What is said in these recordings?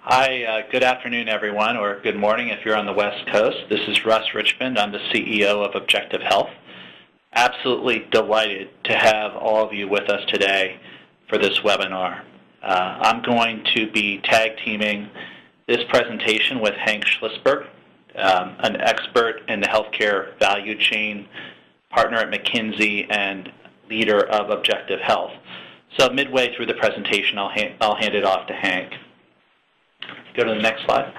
Hi, good afternoon, everyone, or good morning if you're on the West Coast. This is Russ Richmond. I'm the CEO of Objective Health. Absolutely delighted to have all of you with us today for this webinar. I'm going to be tag teaming this presentation with Hank Schlissberg, an expert in the healthcare value chain, partner at McKinsey, and leader of Objective Health. So midway through the presentation, I'll hand it off to Hank. Go to the next slide.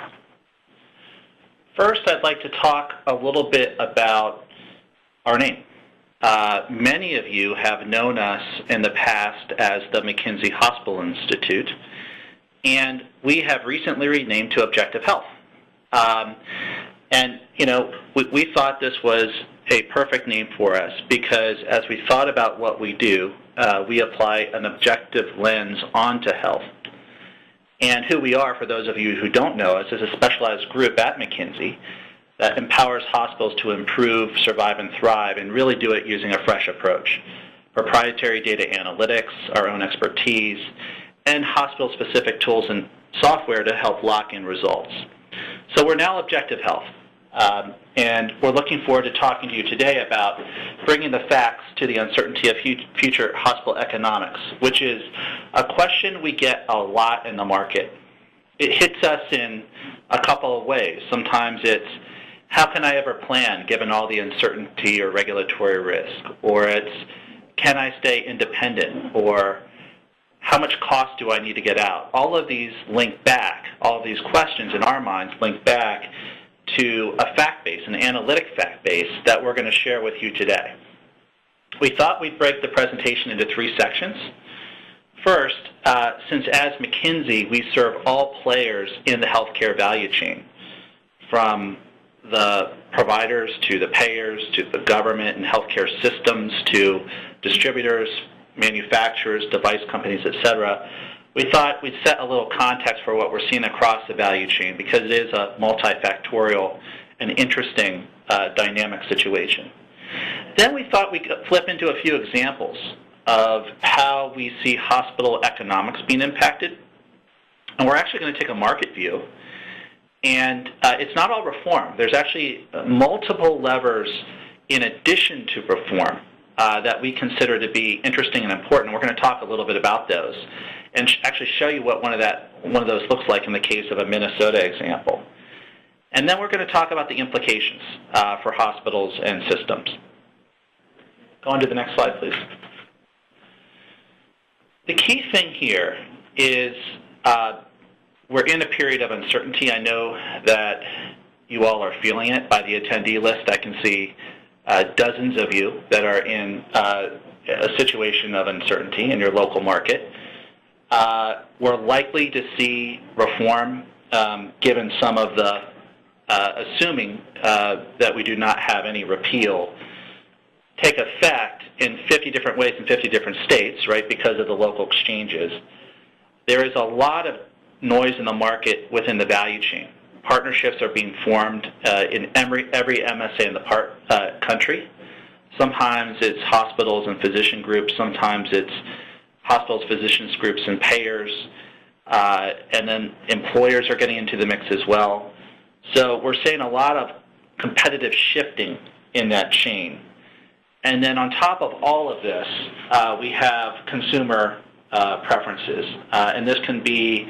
First, I'd like to talk a little bit about our name. Many of you have known us in the past as the McKinsey Hospital Institute, and we have recently renamed to Objective Health. We thought this was a perfect name for us because as we thought about what we do, we apply an objective lens onto health. And who we are, for those of you who don't know us, is a specialized group at McKinsey that empowers hospitals to improve, survive, and thrive, and really do it using a fresh approach. Proprietary data analytics, our own expertise, and hospital-specific tools and software to help lock in results. So we're now Objective Health, and we're looking forward to talking to you today about bringing the facts to the uncertainty of future hospital economics, which is a question we get a lot in the market. It hits us in a couple of ways. Sometimes it's, how can I ever plan given all the uncertainty or regulatory risk? Or it's, can I stay independent? Or how much cost do I need to get out? All of these link back, all of these questions in our minds link back to a fact base, an analytic fact base that we're going to share with you today. We thought we'd break the presentation into three sections. First, since as McKinsey, we serve all players in the healthcare value chain, from the providers to the payers to the government and healthcare systems to distributors, manufacturers, device companies, etc. We thought we'd set a little context for what we're seeing across the value chain because it is a multifactorial and interesting dynamic situation. Then we thought we could flip into a few examples of how we see hospital economics being impacted. And we're actually going to take a market view. And it's not all reform. There's actually multiple levers in addition to reform that we consider to be interesting and important. We're going to talk a little bit about those and actually show you what one of those looks like in the case of a Minnesota example. And then we're going to talk about the implications for hospitals and systems. Go on to the next slide, please. The key thing here is we're in a period of uncertainty. I know that you all are feeling it by the attendee list. I can see dozens of you that are in a situation of uncertainty in your local market. We're likely to see reform given some of the, assuming that we do not have any repeal, take effect in 50 different ways in 50 different states, right, because of the local exchanges. There is a lot of noise in the market within the value chain. Partnerships are being formed in every MSA in the country. Sometimes it's hospitals and physician groups. Sometimes it's hospitals, physicians groups, and payers. And then employers are getting into the mix as well. So we're seeing a lot of competitive shifting in that chain. And then on top of all of this, we have consumer preferences. And this can be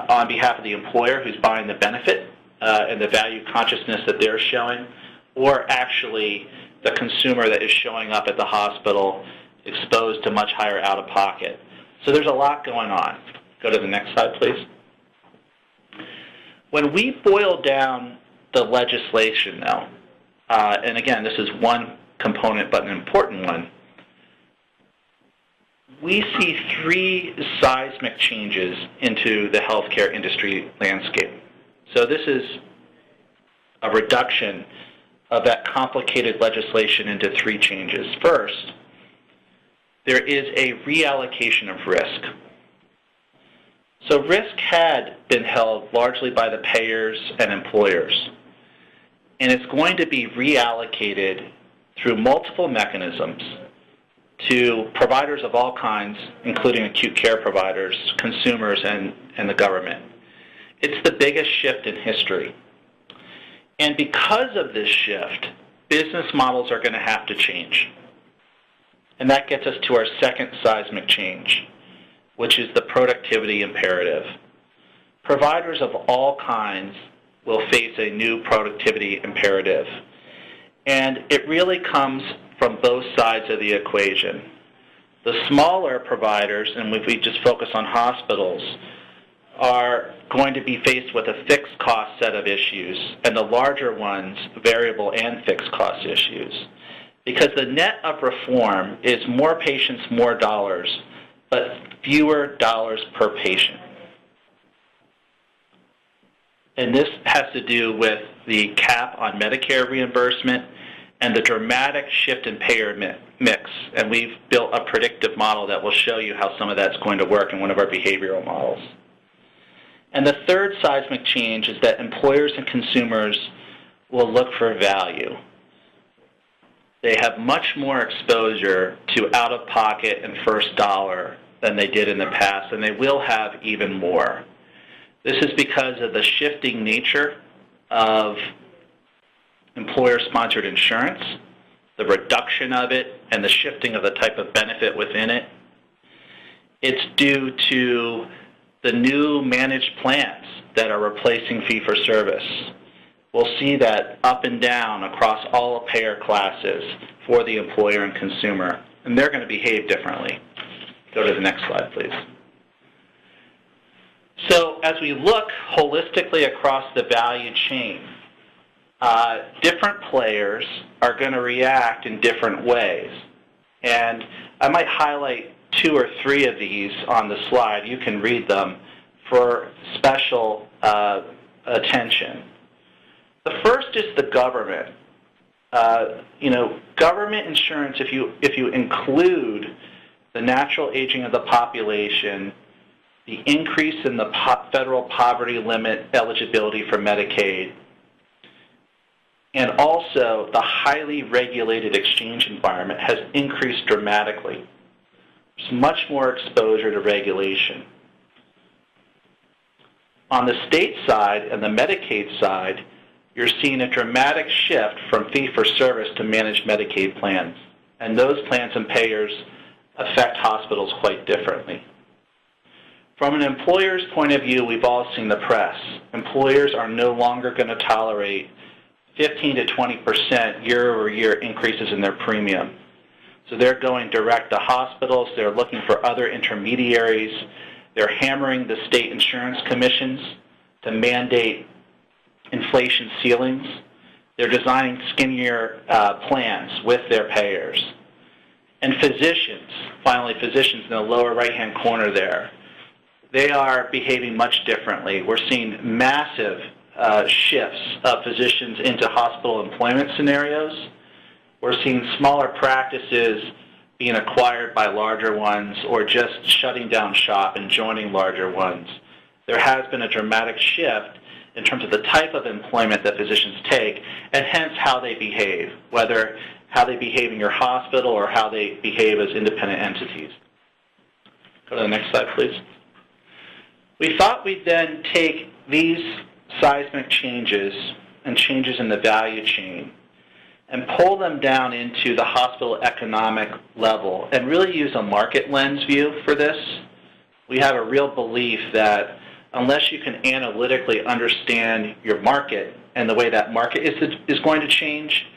on behalf of the employer who's buying the benefit and the value consciousness that they're showing, or actually the consumer that is showing up at the hospital exposed to much higher out-of-pocket. So there's a lot going on. Go to the next slide, please. When we boil down the legislation now, and again, this is one component but an important one, we see three seismic changes into the healthcare industry landscape. So this is a reduction of that complicated legislation into three changes. First, there is a reallocation of risk. So risk had been held largely by the payers and employers, and it's going to be reallocated through multiple mechanisms to providers of all kinds, including acute care providers, consumers, and the government. It's the biggest shift in history. And because of this shift, business models are going to have to change. And that gets us to our second seismic change, which is the productivity imperative. Providers of all kinds will face a new productivity imperative. And it really comes from both sides of the equation. The smaller providers, and if we just focus on hospitals, are going to be faced with a fixed cost set of issues, and the larger ones, variable and fixed cost issues. Because the net of reform is more patients, more dollars, but fewer dollars per patient. And this has to do with the cap on Medicare reimbursement and the dramatic shift in payer mix. And we've built a predictive model that will show you how some of that's going to work in one of our behavioral models. And the third seismic change is that employers and consumers will look for value. They have much more exposure to out-of-pocket and first dollar than they did in the past, and they will have even more. This is because of the shifting nature of employer-sponsored insurance, the reduction of it, and the shifting of the type of benefit within it. It's due to the new managed plans that are replacing fee-for-service. We'll see that up and down across all payer classes for the employer and consumer, and they're going to behave differently. Go to the next slide, please. So as we look holistically across the value chain, different players are going to react in different ways. And I might highlight 2 or 3 of these on the slide. You can read them for special attention. The first is the government. Government insurance, if you include the natural aging of the population, the increase in the federal poverty limit eligibility for Medicaid, and also the highly regulated exchange environment has increased dramatically. There's much more exposure to regulation. On the state side and the Medicaid side, you're seeing a dramatic shift from fee-for-service to managed Medicaid plans. And those plans and payers affect hospitals quite differently. From an employer's point of view, we've all seen the press. Employers are no longer going to tolerate 15 to 20% year-over-year increases in their premium. So they're going direct to hospitals. They're looking for other intermediaries. They're hammering the state insurance commissions to mandate inflation ceilings. They're designing skinnier plans with their payers. And physicians, finally physicians in the lower right-hand corner there, they are behaving much differently. We're seeing massive shifts of physicians into hospital employment scenarios. We're seeing smaller practices being acquired by larger ones or just shutting down shop and joining larger ones. There has been a dramatic shift in terms of the type of employment that physicians take and hence how they behave, whether how they behave in your hospital or how they behave as independent entities. Go to the next slide, please. We thought we'd then take these seismic changes and changes in the value chain and pull them down into the hospital economic level and really use a market lens view for this. We have a real belief that unless you can analytically understand your market and the way that market is going to change,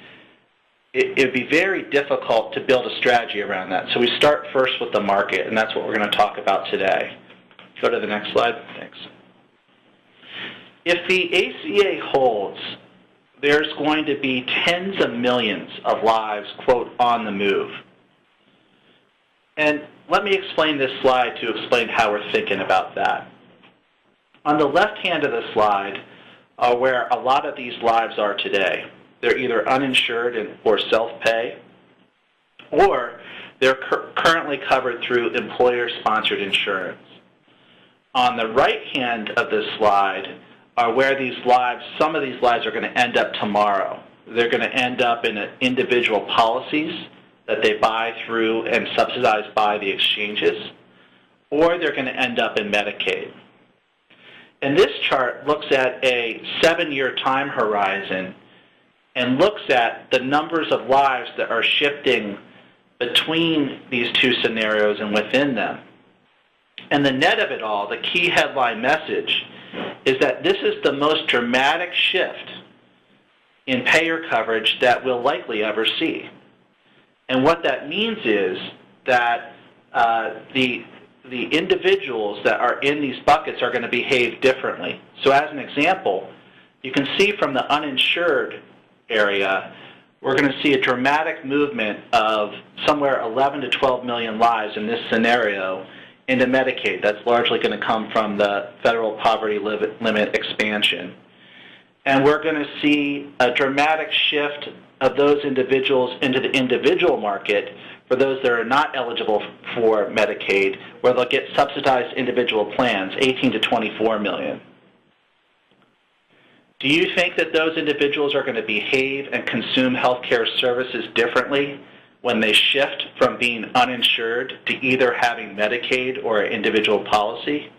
it would be very difficult to build a strategy around that. So we start first with the market, and that's what we're going to talk about today. Go to the next slide. Thanks. If the ACA holds, there's going to be tens of millions of lives, quote, on the move. And let me explain this slide to explain how we're thinking about that. On the left hand of the slide are where a lot of these lives are today. They're either uninsured or self-pay, or they're currently covered through employer-sponsored insurance. On the right hand of this slide are where these lives, some of these lives are going to end up tomorrow. They're going to end up in individual policies that they buy through and subsidized by the exchanges, or they're going to end up in Medicaid. And this chart looks at a 7-year time horizon and looks at the numbers of lives that are shifting between these two scenarios and within them. And the net of it all, the key headline message, is that this is the most dramatic shift in payer coverage that we'll likely ever see. And what that means is that the individuals that are in these buckets are going to behave differently. So as an example, you can see from the uninsured area, we're going to see a dramatic movement of somewhere 11 to 12 million lives in this scenario into Medicaid. That's largely going to come from the federal poverty limit expansion. And we're going to see a dramatic shift of those individuals into the individual market for those that are not eligible for Medicaid, where they'll get subsidized individual plans, 18 to 24 million. Do you think that those individuals are going to behave and consume healthcare services differently when they shift from being uninsured to either having Medicaid or an individual policy?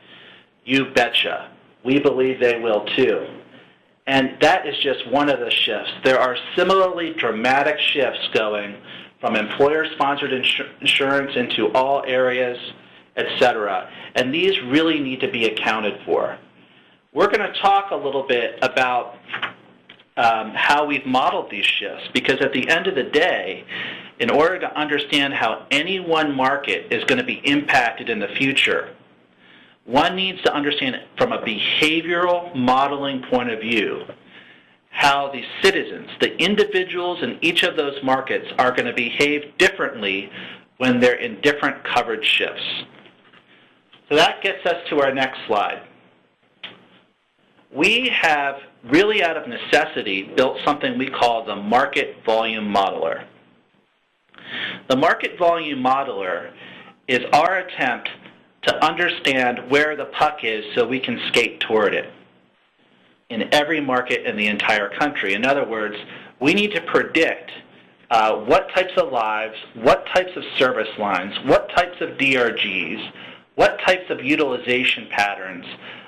You betcha. We believe they will too. And that is just one of the shifts. There are similarly dramatic shifts going from employer-sponsored insurance into all areas, etc. And these really need to be accounted for. We're going to talk a little bit about how we've modeled these shifts, because at the end of the day, in order to understand how any one market is going to be impacted in the future, one needs to understand from a behavioral modeling point of view how the citizens, the individuals in each of those markets, are going to behave differently when they're in different coverage shifts. So that gets us to our next slide. We have really out of necessity built something we call the market volume modeler. The market volume modeler is our attempt to understand where the puck is so we can skate toward it in every market in the entire country. In other words, we need to predict what types of lives, what types of service lines, what types of DRGs, what types of utilization patterns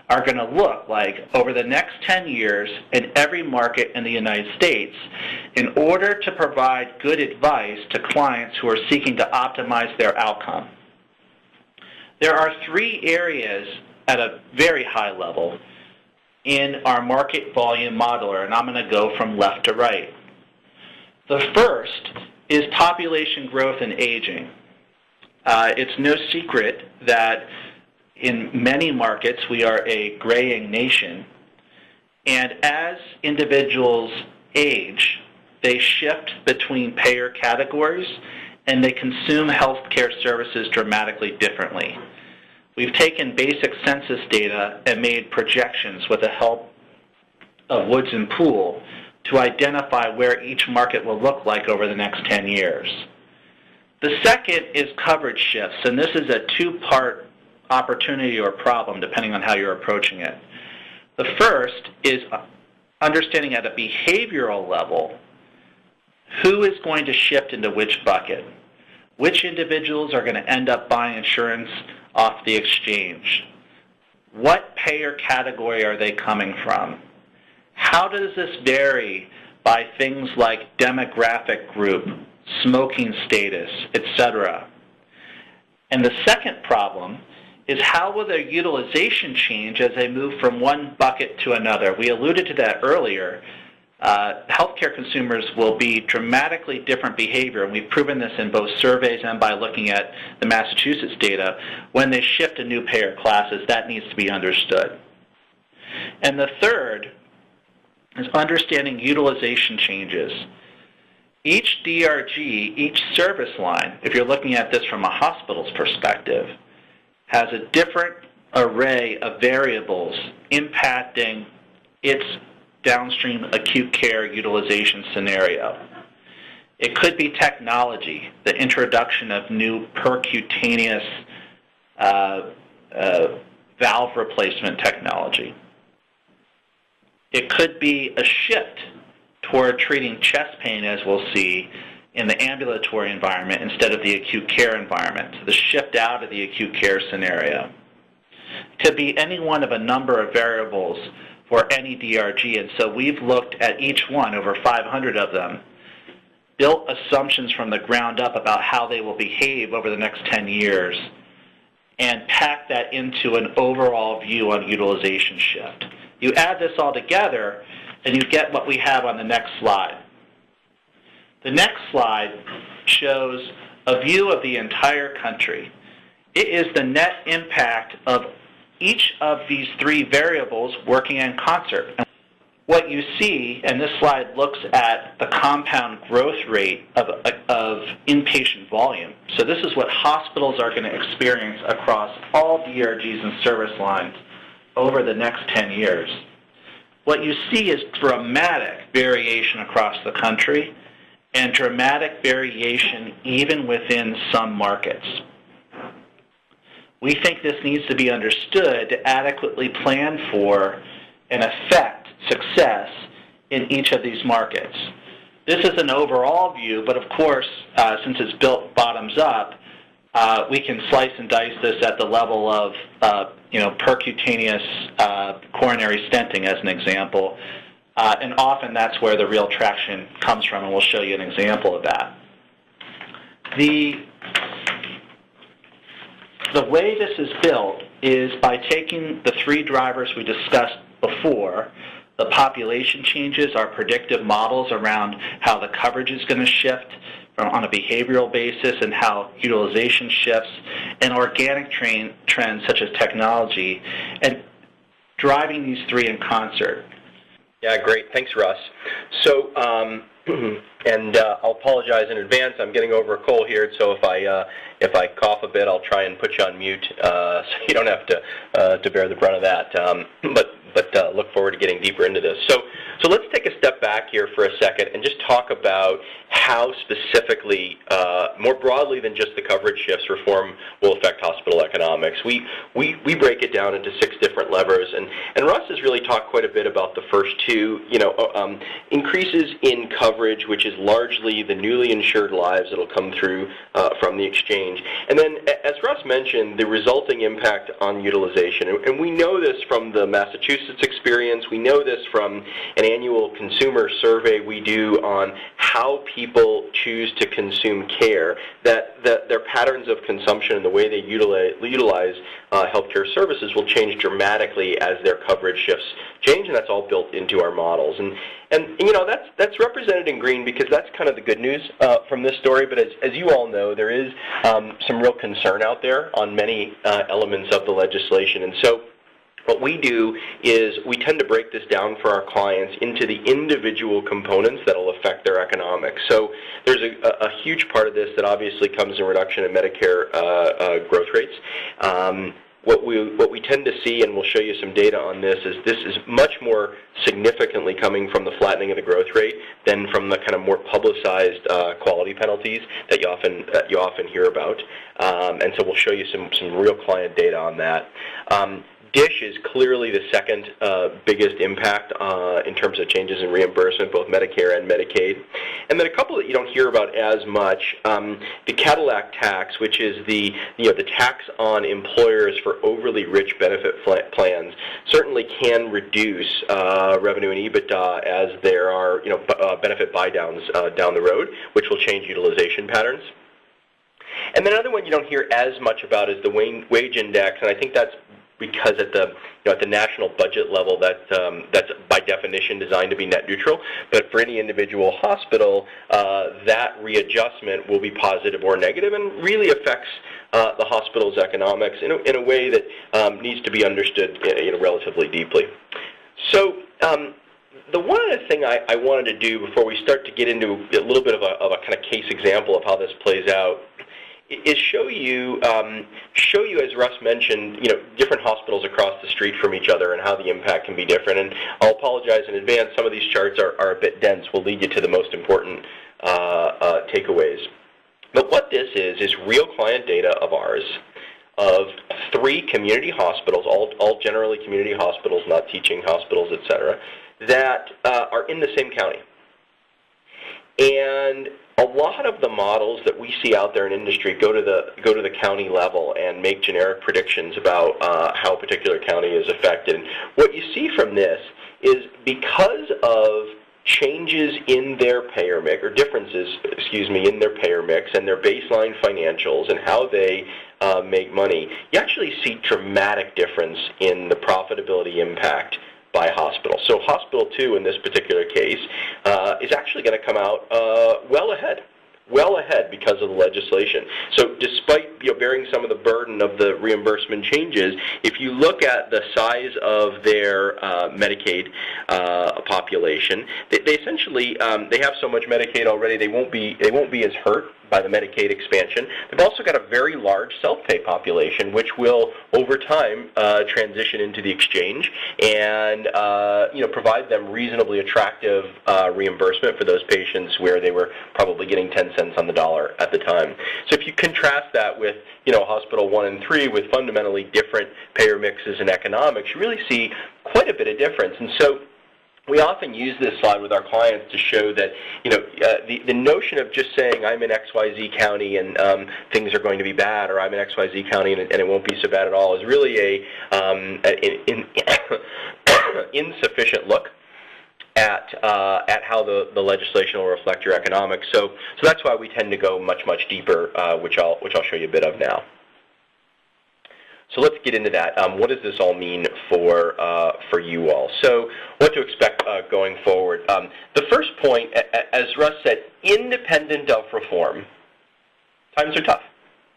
are going to look like over the next 10 years in every market in the United States in order to provide good advice to clients who are seeking to optimize their outcome. There are 3 areas at a very high level in our market volume modeler, and I'm going to go from left to right. The first is population growth and aging. It's no secret that in many markets we are a graying nation, and as individuals age, they shift between payer categories and they consume healthcare services dramatically differently. We've taken basic census data and made projections with the help of Woods and Poole to identify where each market will look like over the next 10 years. The second is coverage shifts, and this is a 2-part opportunity or problem depending on how you're approaching it. The first is understanding at a behavioral level who is going to shift into which bucket. Which individuals are going to end up buying insurance off the exchange? What payer category are they coming from? How does this vary by things like demographic group, smoking status, etc.? And the second problem is how will their utilization change as they move from one bucket to another? We alluded to that earlier. Healthcare consumers will be dramatically different behavior, and we've proven this in both surveys and by looking at the Massachusetts data. When they shift to new payer classes, that needs to be understood. And the third is understanding utilization changes. Each DRG, each service line, if you're looking at this from a hospital's perspective, has a different array of variables impacting its downstream acute care utilization scenario. It could be technology, the introduction of new percutaneous valve replacement technology. It could be a shift toward treating chest pain, as we'll see, in the ambulatory environment instead of the acute care environment, so the shift out of the acute care scenario. could be any one of a number of variables for any DRG, and so we've looked at each one, over 500 of them, built assumptions from the ground up about how they will behave over the next 10 years, and packed that into an overall view on utilization shift. You add this all together, and you get what we have on the next slide. The next slide shows a view of the entire country. It is the net impact of each of these three variables working in concert. What you see, and this slide looks at the compound growth rate of inpatient volume. So this is what hospitals are going to experience across all DRGs and service lines over the next 10 years. What you see is dramatic variation across the country and dramatic variation even within some markets. We think this needs to be understood to adequately plan for and affect success in each of these markets. This is an overall view, but of course, since it's built bottoms up, we can slice and dice this at the level of percutaneous coronary stenting as an example, and often that's where the real traction comes from, and we'll show you an example of that. The way this is built is by taking the three drivers we discussed before, the population changes, our predictive models around how the coverage is going to shift on a behavioral basis and how utilization shifts, and organic trends such as technology, and driving these three in concert. Yeah, great. Thanks, Russ. So, and I'll apologize in advance. I'm getting over a cold here, so if I cough a bit, I'll try and put you on mute, so you don't have to bear the brunt of that. But look forward to getting deeper into this. So let's take a step back here for a second and just talk about how specifically, more broadly than just the coverage shifts, reform will affect hospital economics. We break it down into 6 different levers, and Russ has really talked quite a bit about the first two. Increases in coverage, which is largely the newly insured lives that will come through from the exchange, and then, as Russ mentioned, the resulting impact on utilization. And we know this from the Massachusetts experience. We know this from an annual consumer survey we do on how people choose to consume care, that their patterns of consumption and the way they utilize healthcare services will change dramatically as their coverage shifts change, and that's all built into our models. And that's represented in green because that's kind of the good news from this story. But as you all know, there is some real concern out there on many elements of the legislation, and so what we do is we tend to break this down for our clients into the individual components that will affect their economics. So there's a huge part of this that obviously comes in reduction in Medicare growth rates. What we tend to see, and we'll show you some data on this is much more significantly coming from the flattening of the growth rate than from the kind of more publicized quality penalties that you often hear about. And so we'll show you some real client data on that. DISH is clearly the second biggest impact in terms of changes in reimbursement, both Medicare and Medicaid. And then a couple that you don't hear about as much, the Cadillac tax, which is the tax on employers for overly rich benefit plans, certainly can reduce revenue and EBITDA as there are benefit buy-downs down the road, which will change utilization patterns. And then another one you don't hear as much about is the wage index, and I think that's because at the national budget level, that's by definition designed to be net neutral. But for any individual hospital, that readjustment will be positive or negative, and really affects the hospital's economics in a way that needs to be understood relatively deeply. So the one other thing I wanted to do before we start to get into a little bit of a kind of case example of how this plays out is show you, as Russ mentioned, different hospitals across the street from each other and how the impact can be different. And I'll apologize in advance, some of these charts are a bit dense. We'll lead you to the most important takeaways. But what this is real client data of ours, of 3 community hospitals, all generally community hospitals, not teaching hospitals, et cetera, that are in the same county. And a lot of the models that we see out there in industry go to the county level and make generic predictions about how a particular county is affected. And what you see from this is because of changes in their payer mix, or differences, in their payer mix and their baseline financials and how they make money, you actually see dramatic difference in the profitability impact by hospital. So Hospital 2 in this particular case is actually going to come out well ahead because of the legislation. So despite bearing some of the burden of the reimbursement changes, if you look at the size of their Medicaid population, they essentially they have so much Medicaid already they won't be as hurt by the Medicaid expansion. They've also got a very large self-pay population, which will, over time, transition into the exchange and provide them reasonably attractive reimbursement for those patients where they were probably getting 10 cents on the dollar at the time. So if you contrast that with Hospital 1 and 3 with fundamentally different payer mixes and economics, you really see quite a bit of difference. And so we often use this slide with our clients to show that, the notion of just saying I'm in XYZ county and things are going to be bad, or I'm in XYZ county and it won't be so bad at all, is really insufficient look at how the legislation will reflect your economics. So that's why we tend to go much deeper, which I'll show you a bit of now. So let's get into that. What does this all mean for you all? So what to expect going forward? The first point, as Russ said, independent of reform, times are tough,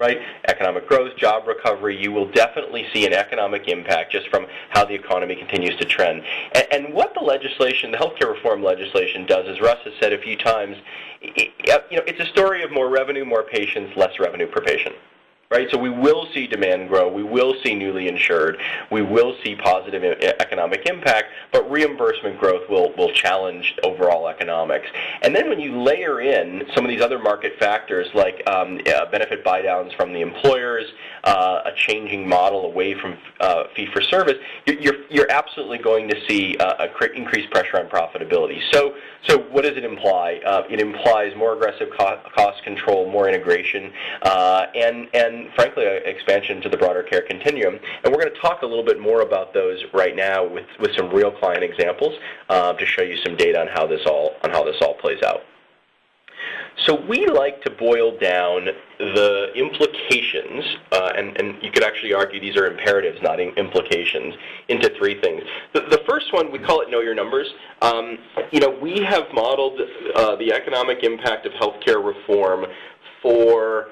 right? Economic growth, job recovery, you will definitely see an economic impact just from how the economy continues to trend. And what the legislation, the healthcare reform legislation does, as Russ has said a few times, it's a story of more revenue, more patients, less revenue per patient. Right? So we will see demand grow, we will see newly insured, we will see positive economic impact, but reimbursement growth will challenge overall economics. And then when you layer in some of these other market factors like benefit buy-downs from the employers, a changing model away from fee-for-service, you're absolutely going to see increased pressure on profitability. So what does it imply? It implies more aggressive cost control, more integration, and frankly, expansion to the broader care continuum. And we're going to talk a little bit more about those right now with some real client examples to show you some data on how this all plays out. So we like to boil down the implications, and you could actually argue these are imperatives, not implications, into three things. The first one, we call it Know Your Numbers. We have modeled the economic impact of healthcare reform for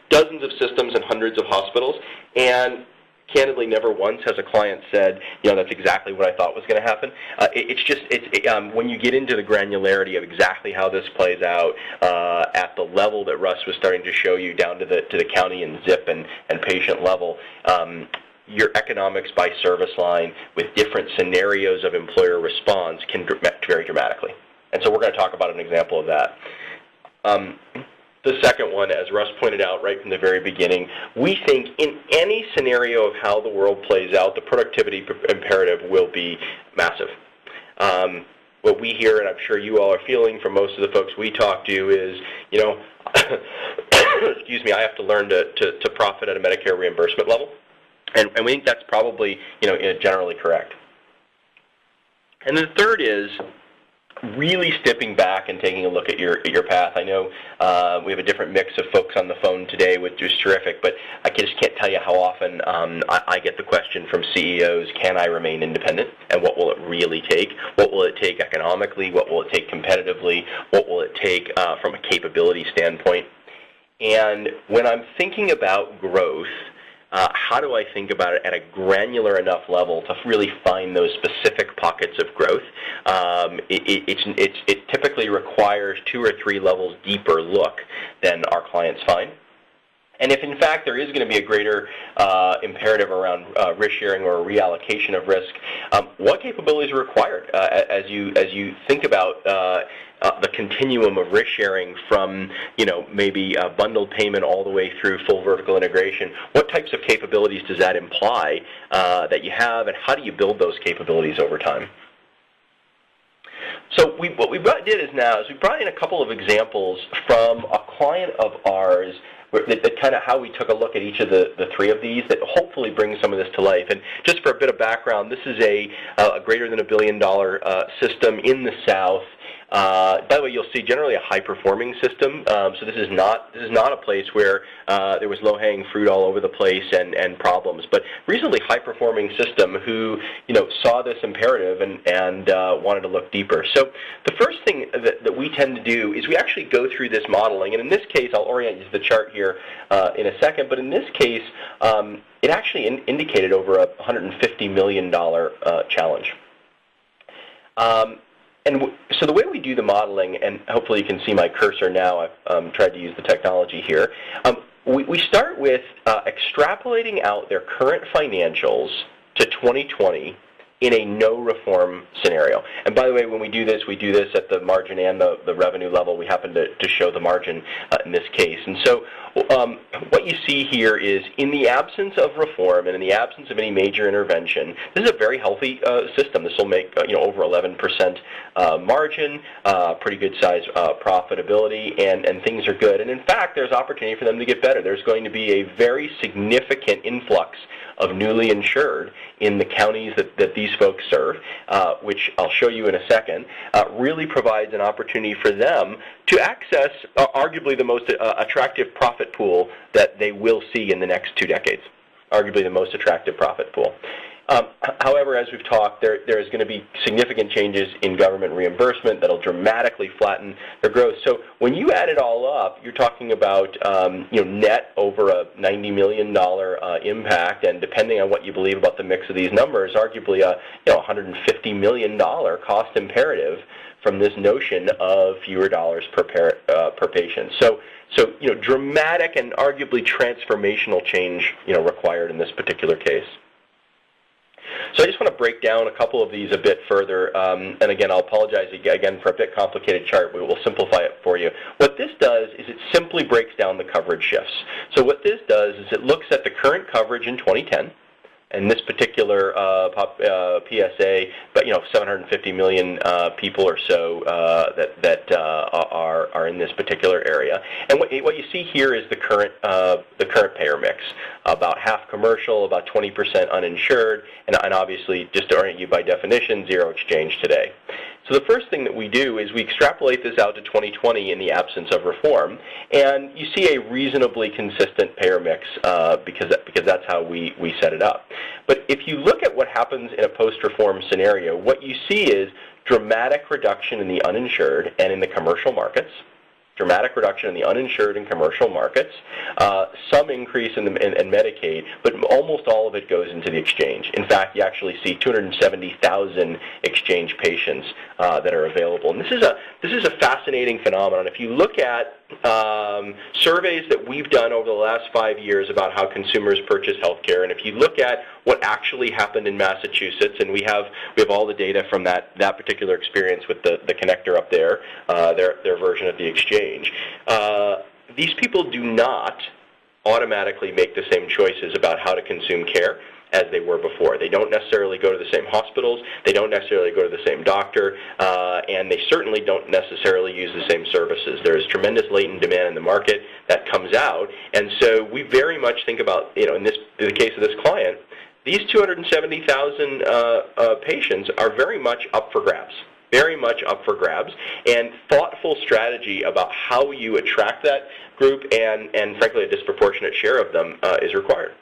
dozens of systems and hundreds of hospitals, and candidly, never once has a client said, that's exactly what I thought was going to happen. When you get into the granularity of exactly how this plays out at the level that Russ was starting to show you, down to the county and zip and patient level, your economics by service line with different scenarios of employer response can vary dramatically. And so we're going to talk about an example of that. The second one, as Russ pointed out right from the very beginning, we think in any scenario of how the world plays out, the productivity imperative will be massive. What we hear, and I'm sure you all are feeling from most of the folks we talk to, is, I have to learn to profit at a Medicare reimbursement level. And we think that's probably, generally correct. And the third is really stepping back and taking a look at your path. I know we have a different mix of folks on the phone today, which is terrific, but I just can't tell you how often I get the question from CEOs, can I remain independent, and what will it really take? What will it take economically? What will it take competitively? What will it take from a capability standpoint? And when I'm thinking about growth, how do I think about it at a granular enough level to really find those specific pockets of growth? It typically requires 2 or 3 levels deeper look than our clients find. And if, in fact, there is going to be a greater imperative around risk sharing or reallocation of risk, what capabilities are required as you think about the continuum of risk sharing from, maybe a bundled payment all the way through full vertical integration? What types of capabilities does that imply that you have, and how do you build those capabilities over time? So what we did is we brought in a couple of examples from a client of ours that kind of how we took a look at each of the three of these that hopefully brings some of this to life. And just for a bit of background, this is a greater than $1 billion system in the South. By the way, you'll see generally a high-performing system. So this is not a place where there was low-hanging fruit all over the place and problems, but reasonably high-performing system who saw this imperative and wanted to look deeper. So the first thing that we tend to do is we actually go through this modeling, and in this case, I'll orient you to the chart here in a second. But in this case, it actually indicated over a $150 million challenge. And so the way we do the modeling, and hopefully you can see my cursor now, I've tried to use the technology here, we start with extrapolating out their current financials to 2020 in a no-reform scenario. And by the way, when we do this at the margin and the revenue level. We happen to show the margin in this case. And so what you see here is in the absence of reform and in the absence of any major intervention, this is a very healthy system. This will make over 11% margin, pretty good size profitability, and things are good. And in fact, there's opportunity for them to get better. There's going to be a very significant influx of newly insured in the counties that these folks serve, which I'll show you in a second, really provides an opportunity for them to access arguably the most attractive profit pool that they will see in the next 2 decades, arguably the most attractive profit pool. However, as we've talked, there is going to be significant changes in government reimbursement that will dramatically flatten their growth. So when you add it all up, you're talking about net over a $90 million impact, and depending on what you believe about the mix of these numbers, arguably a $150 million cost imperative from this notion of fewer dollars per patient. So dramatic and arguably transformational change required in this particular case. So I just want to break down a couple of these a bit further, and again, I'll apologize again for a bit complicated chart. We will simplify it for you. What this does is it simply breaks down the coverage shifts. So what this does is it looks at the current coverage in 2010, and this particular PSA, but 750 million people or so that are in this particular area. And what you see here is the current payer mix. About half commercial, about 20% uninsured, and obviously, just to orient you by definition, zero exchange today. So the first thing that we do is we extrapolate this out to 2020 in the absence of reform, and you see a reasonably consistent payer mix because that's how we set it up. But if you look at what happens in a post-reform scenario, what you see is dramatic reduction in the uninsured and in the commercial markets. Dramatic reduction in the uninsured and commercial markets, some increase in Medicaid, but almost all of it goes into the exchange. In fact, you actually see 270,000 exchange patients that are available. And this is a fascinating phenomenon. If you look at surveys that we've done over the last 5 years about how consumers purchase health care, and if you look at what actually happened in Massachusetts, and we have all the data from that particular experience with the connector up there, their version of the exchange. These people do not automatically make the same choices about how to consume care as they were before. They don't necessarily go to the same hospitals, they don't necessarily go to the same doctor, and they certainly don't necessarily use the same services. There is tremendous latent demand in the market that comes out, and so we very much think about, in the case of this client, these 270,000 patients are very much up for grabs. Very much up for grabs, and thoughtful strategy about how you attract that group and frankly a disproportionate share of them is required.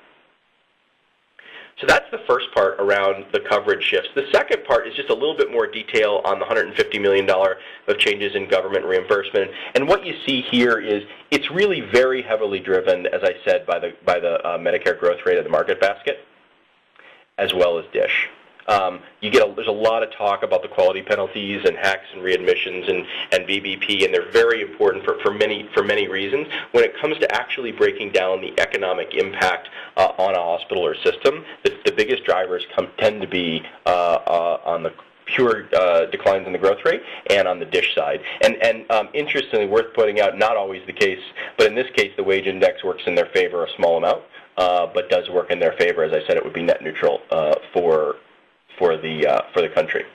So that's the first part around the coverage shifts. The second part is just a little bit more detail on the $150 million of changes in government reimbursement. And what you see here is it's really very heavily driven, as I said, by the Medicare growth rate of the market basket, as well as DISH. There's a lot of talk about the quality penalties and hacks and readmissions and VBP, and they're very important for many reasons. When it comes to actually breaking down the economic impact on a hospital or system, the biggest drivers tend to be on the pure declines in the growth rate and on the DISH side. And interestingly, worth pointing out, not always the case, but in this case, the wage index works in their favor a small amount, but does work in their favor. As I said, it would be net neutral for the country.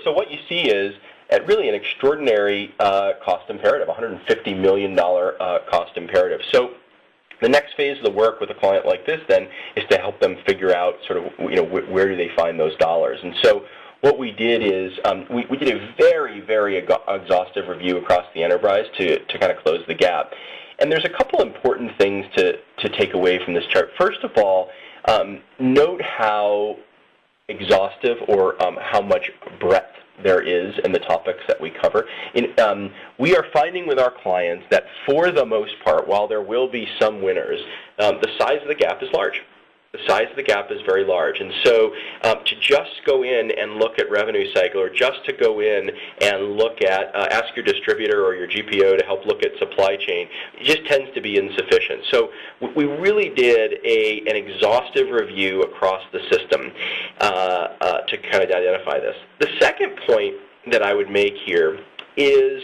So what you see is really an extraordinary cost imperative, $150 million cost imperative. So the next phase of the work with a client like this then is to help them figure out sort of, where do they find those dollars. And so what we did is we did a very, very exhaustive review across the enterprise to kind of close the gap. And there's a couple important things to take away from this chart. First of all, note how exhaustive or how much breadth there is in the topics that we cover. We are finding with our clients that for the most part, while there will be some winners, the size of the gap is large. The size of the gap is very large. And so to just go in and look at revenue cycle, or just to go in and look at, ask your distributor or your GPO to help look at supply chain, it just tends to be insufficient. So we really did an exhaustive review across the system to kind of identify this. The second point that I would make here is,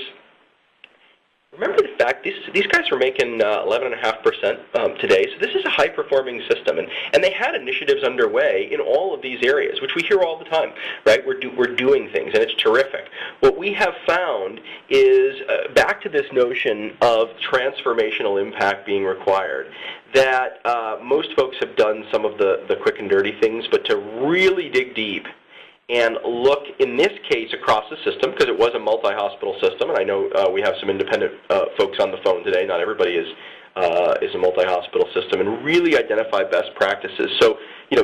remember the fact these guys were making 11.5% today, so this is a high-performing system, and they had initiatives underway in all of these areas, which we hear all the time, right? We're doing things, and it's terrific. What we have found is, back to this notion of transformational impact being required, that most folks have done some of the quick and dirty things, but to really dig deep and look, in this case, across the system, because it was a multi-hospital system, and I know we have some independent folks on the phone today. Not everybody is a multi-hospital system, and really identify best practices. So,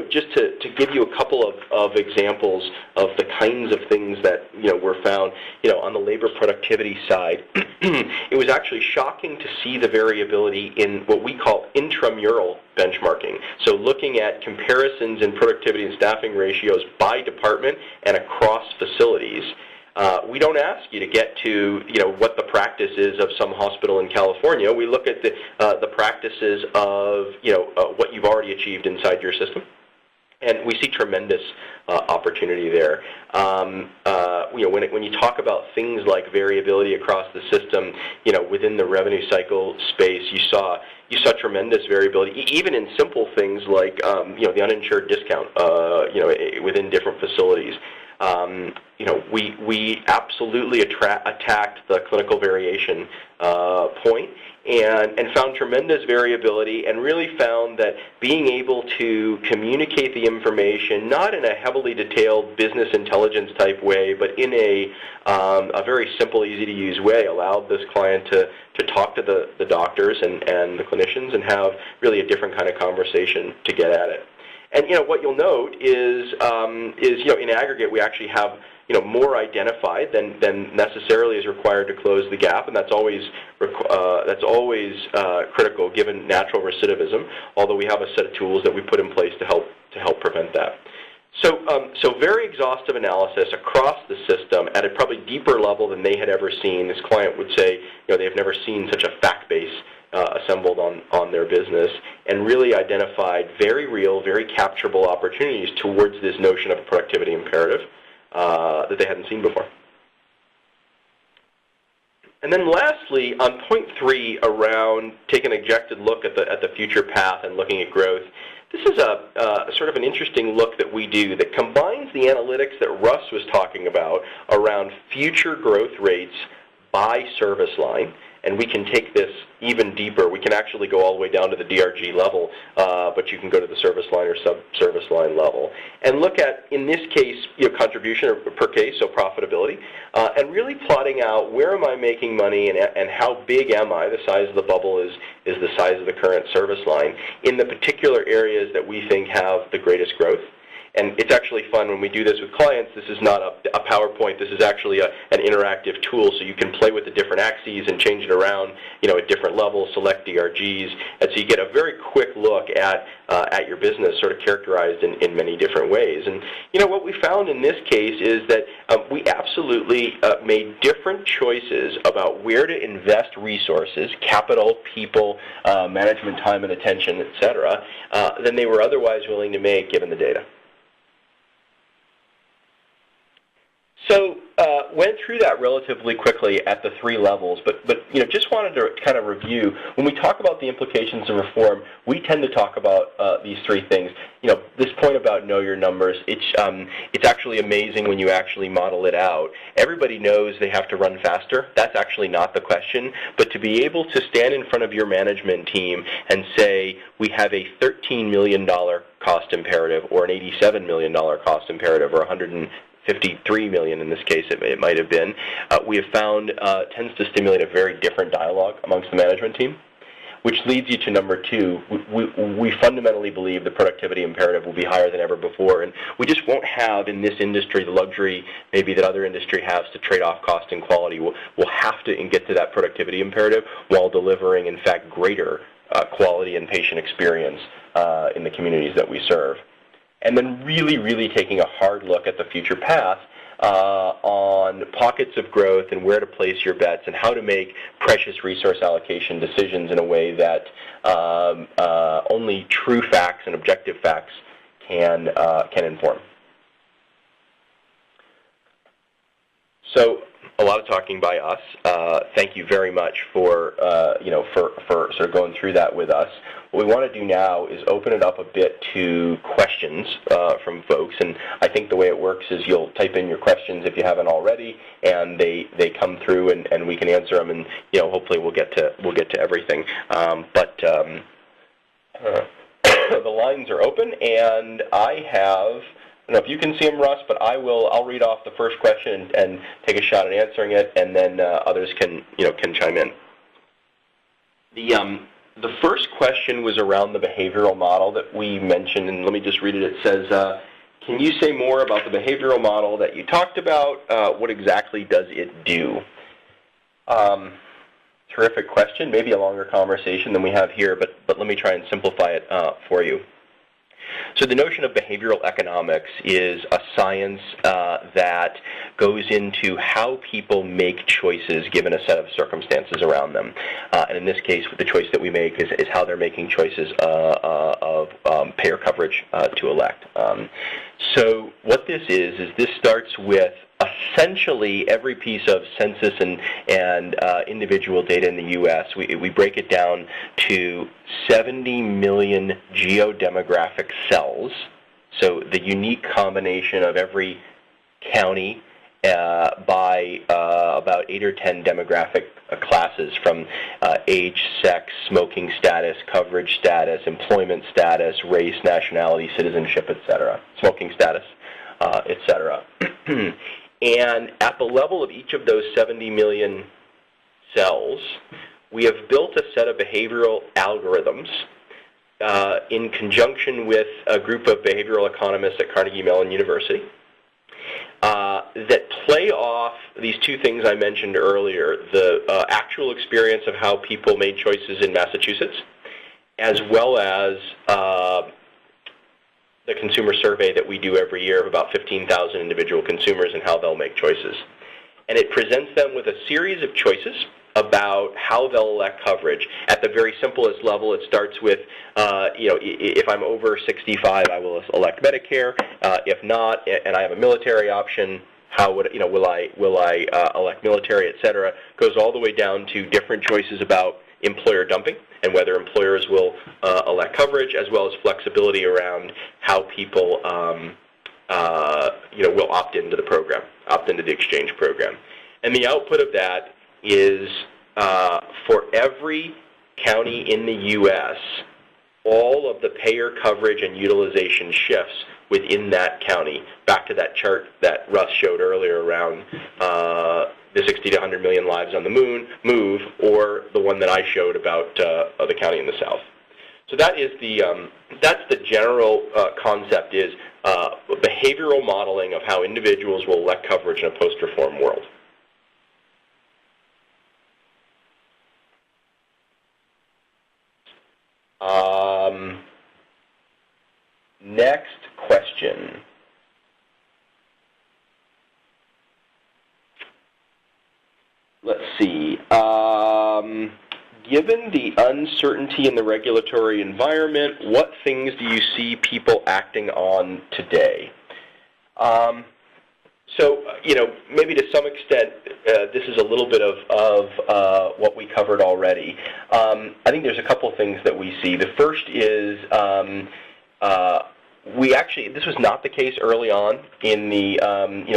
just to give you a couple of examples of the kinds of things that were found, on the labor productivity side, it was actually shocking to see the variability in what we call intramural benchmarking. So looking at comparisons in productivity and staffing ratios by department and across facilities. We don't ask you to get to what the practice is of some hospital in California. We look at the practices of what you've already achieved inside your system, and we see tremendous opportunity there. When you talk about things like variability across the system, within the revenue cycle space, you saw tremendous variability, even in simple things like the uninsured discount, within different facilities. We absolutely attacked the clinical variation point and found tremendous variability, and really found that being able to communicate the information, not in a heavily detailed business intelligence type way, but in a very simple, easy to use way, allowed this client to talk to the doctors and the clinicians and have really a different kind of conversation to get at it. And what you'll note is in aggregate we actually have more identified than necessarily is required to close the gap, and that's always critical given natural recidivism. Although we have a set of tools that we put in place to help prevent that. So very exhaustive analysis across the system at a probably deeper level than they had ever seen. This client would say they've never seen such a fact base assembled on their business, and really identified very real, very capturable opportunities towards this notion of a productivity imperative that they hadn't seen before. And then lastly, on point 3, around taking an objective look at the future path and looking at growth, this is a sort of an interesting look that we do that combines the analytics that Russ was talking about around future growth rates by service line. And we can take this even deeper. We can actually go all the way down to the DRG level, but you can go to the service line or sub-service line level. And look at, in this case, contribution per case, so profitability, and really plotting out where am I making money and how big am I, the size of the bubble is the size of the current service line, in the particular areas that we think have the greatest growth. And it's actually fun when we do this with clients. This is not a PowerPoint. This is actually an interactive tool, so you can play with the different axes and change it around, at different levels, select DRGs, and so you get a very quick look at your business, sort of characterized in many different ways. And what we found in this case is that we absolutely made different choices about where to invest resources, capital, people, management time and attention, etc., than they were otherwise willing to make given the data. So went through that relatively quickly at the three levels, but just wanted to kind of review. When we talk about the implications of reform, we tend to talk about these three things. This point about know your numbers, it's actually amazing when you actually model it out. Everybody knows they have to run faster. That's actually not the question. But to be able to stand in front of your management team and say, we have a $13 million cost imperative, or an $87 million cost imperative, or 153 million in this case it might have been, we have found tends to stimulate a very different dialogue amongst the management team, which leads you to number two. We fundamentally believe the productivity imperative will be higher than ever before, and we just won't have in this industry the luxury maybe that other industry has to trade off cost and quality. We'll have to get to that productivity imperative while delivering, in fact, greater quality and patient experience in the communities that we serve. And then really, really taking a hard look at the future path on pockets of growth and where to place your bets and how to make precious resource allocation decisions in a way that only true facts and objective facts can inform. So a lot of talking by us. Thank you very much for sort of going through that with us. What we want to do now is open it up a bit to questions from folks, and I think the way it works is you'll type in your questions if you haven't already, and they come through and we can answer them, and hopefully we'll get to everything. The lines are open, and I have. I don't know if you can see them, Russ, but I'll read off the first question and take a shot at answering it, and then others can chime in. The first question was around the behavioral model that we mentioned, and let me just read it. It says, can you say more about the behavioral model that you talked about? What exactly does it do? Terrific question. Maybe a longer conversation than we have here, but let me try and simplify it for you. So the notion of behavioral economics is a science that goes into how people make choices given a set of circumstances around them. And in this case, the choice that we make is how they're making choices of payer coverage to elect. So what this is this starts with essentially every piece of census and individual data in the U.S. We break it down to 70 million geodemographic cells, so the unique combination of every county by about 8 or 10 demographic classes, from age, sex, smoking status, coverage status, employment status, race, nationality, citizenship, etc., smoking status, etc. And at the level of each of those 70 million cells, we have built a set of behavioral algorithms in conjunction with a group of behavioral economists at Carnegie Mellon University that play off these two things I mentioned earlier, the actual experience of how people made choices in Massachusetts, as well as the consumer survey that we do every year of about 15,000 individual consumers and how they'll make choices. And it presents them with a series of choices about how they'll elect coverage. At the very simplest level, it starts with, if I'm over 65, I will elect Medicare. If not, and I have a military option, how would will I elect military, et cetera. Goes all the way down to different choices about employer dumping and whether employers will elect coverage, as well as flexibility around how people will opt into the program, opt into the exchange program. And the output of that is for every county in the U.S., all of the payer coverage and utilization shifts within that county. Back to that chart that Russ showed earlier around the 60 to 100 million lives on the move, or the one that I showed about the county in the south. So that is that's the general concept, is behavioral modeling of how individuals will elect coverage in a post-reform world. Next question. Let's see. Given the uncertainty in the regulatory environment, what things do you see people acting on today? So, maybe to some extent, this is a little bit of what we covered already. I think there's a couple things that we see. The first is this was not the case early on in the,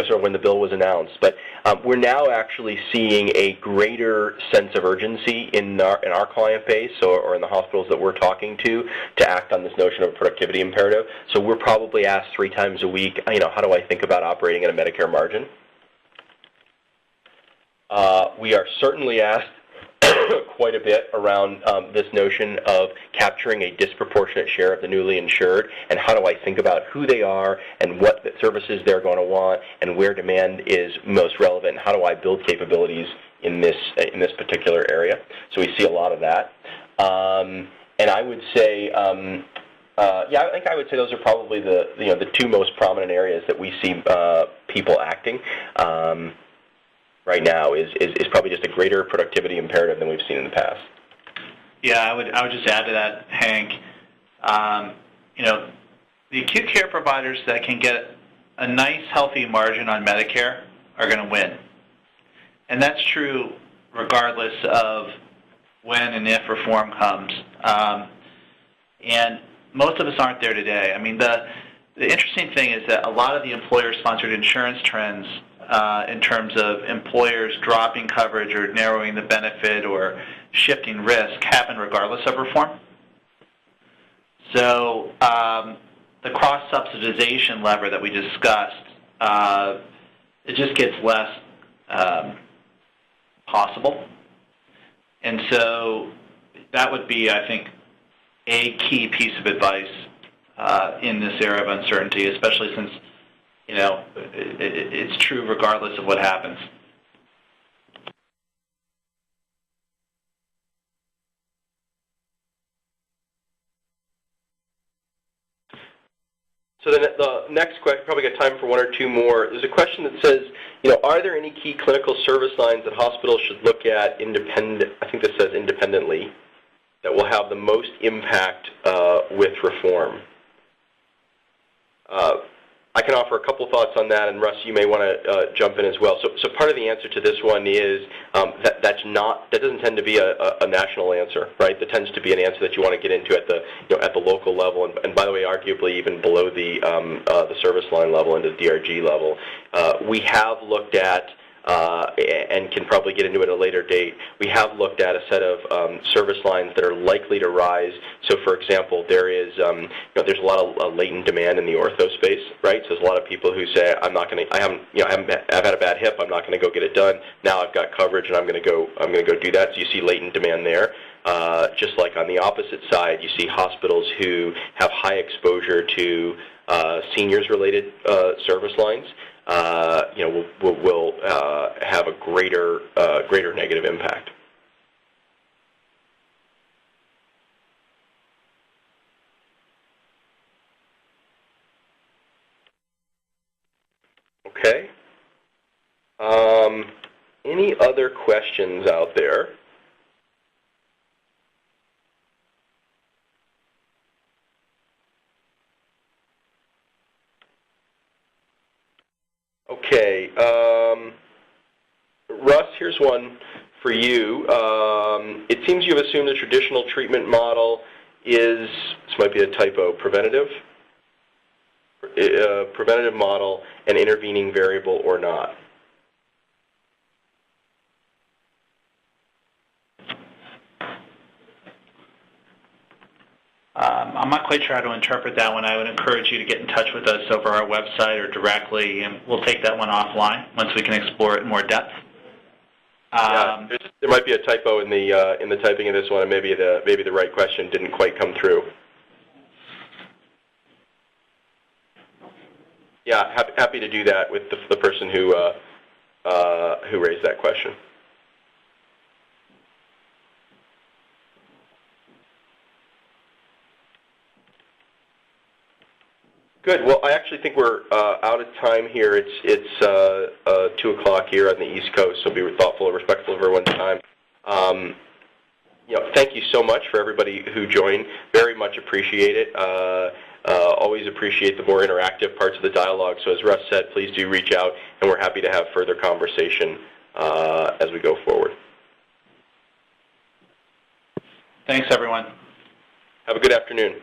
sort of when the bill was announced, but we're now actually seeing a greater sense of urgency in our client base or in the hospitals that we're talking to act on this notion of a productivity imperative. So we're probably asked 3 times a week, how do I think about operating at a Medicare margin? We are certainly asked quite a bit around this notion of capturing a disproportionate share of the newly insured, and how do I think about who they are and what services they're going to want and where demand is most relevant, and how do I build capabilities in this particular area. So we see a lot of that. And I would say, I think I would say those are probably the 2 most prominent areas that we see people acting. Right now is probably just a greater productivity imperative than we've seen in the past. Yeah, I would just add to that, Hank. The acute care providers that can get a nice, healthy margin on Medicare are going to win, and that's true regardless of when and if reform comes. And most of us aren't there today. I mean, the interesting thing is that a lot of the employer-sponsored insurance trends, in terms of employers dropping coverage or narrowing the benefit or shifting risk, happen regardless of reform. So the cross-subsidization lever that we discussed, it just gets less possible. And so that would be, I think, a key piece of advice in this era of uncertainty, especially since it's true regardless of what happens. So the next question, probably got time for 1 or 2 more. There's a question that says, are there any key clinical service lines that hospitals should look at I think this says independently, that will have the most impact with reform? I can offer a couple thoughts on that, and Russ, you may want to jump in as well. So part of the answer to this one is that doesn't tend to be a national answer, right? That tends to be an answer that you want to get into at the local level, and by the way, arguably even below the service line level into the DRG level. We have looked at and can probably get into it at a later date. We have looked at a set of service lines that are likely to rise. So, for example, there's a lot of latent demand in the ortho space, right? So there's a lot of people who say, I've had a bad hip, I'm not going to go get it done. Now I've got coverage, and I'm going to go do that. So you see latent demand there. Just like on the opposite side, you see hospitals who have high exposure to seniors-related service lines. Will have a greater negative impact. Okay. Any other questions out there? Okay, Russ, here's one for you. It seems you've assumed the traditional treatment model is, this might be a typo, preventative model, an intervening variable or not. I'm not quite sure how to interpret that one. I would encourage you to get in touch with us over our website or directly, and we'll take that one offline once we can explore it in more depth. Yeah, there might be a typo in the typing of this one, and maybe the right question didn't quite come through. Yeah, happy to do that with the person who raised that question. Good. Well, I actually think we're out of time here. It's 2 o'clock here on the East Coast, so be thoughtful and respectful of everyone's time. Thank you so much for everybody who joined. Very much appreciate it. Always appreciate the more interactive parts of the dialogue. So as Russ said, please do reach out, and we're happy to have further conversation as we go forward. Thanks, everyone. Have a good afternoon.